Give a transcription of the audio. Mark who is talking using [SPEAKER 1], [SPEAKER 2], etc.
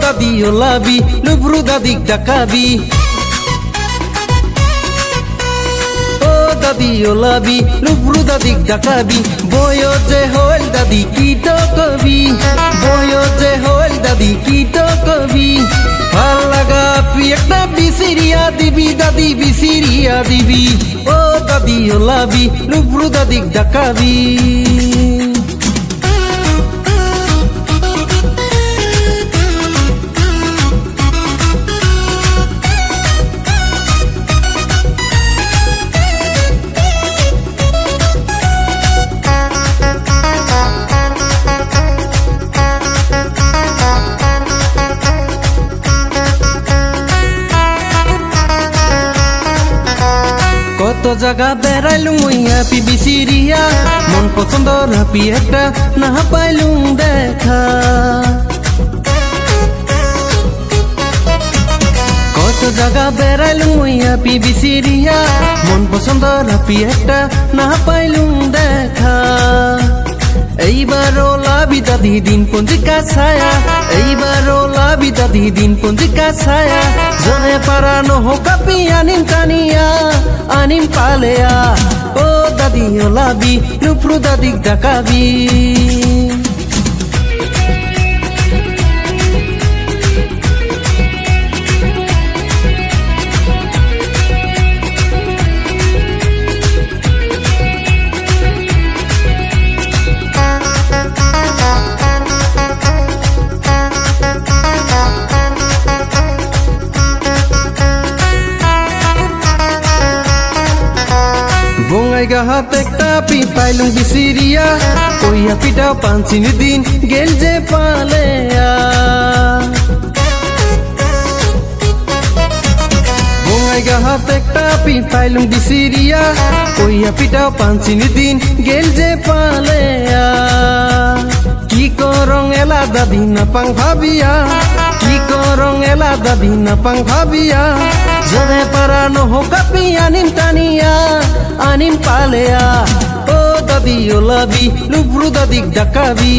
[SPEAKER 1] Dadio labi, lubru dadik dakabi. Oh dadio labi, lubru dadik dakabi. Boyo je hoel dadi kito kabi. Boyo je hoel dadi kito kabi. Halaga piekna bisiria dibi dadi bisiria dibi. Oh dadio labi, lubru dadik dakabi. কত জায়গা বেড়াইলুম মুইয়া পিবিসিরিয়া মন পছন্দর happy একটা না পাইলুম দেখা কত জায়গা বেড়াইলুম মুইয়া পিবিসিরিয়া মন পছন্দর হাপি একটা না পাইলুম দেখা এইবারও লাবি দাদি দিন পঞ্জিকা ছায়া এইবারও লাবি দাদি দিন পঞ্জিকা ছায়া জনে পারানো হোকাপি আনিম টানিয়া anim palea oh dadi labi lupru dadik dakabi Bungai gahat ekta pi pailung bisiria koya pita pancin din gelje palea Bungai gahat ekta pi pailung bisiria koya pita pancin din gelje palea Ki korong ela dadi napang bhabia Ki korong ela dadi napang bhabia Jode parano hokapi anim tania anim palea oh dadio labi lubru dadik dakabi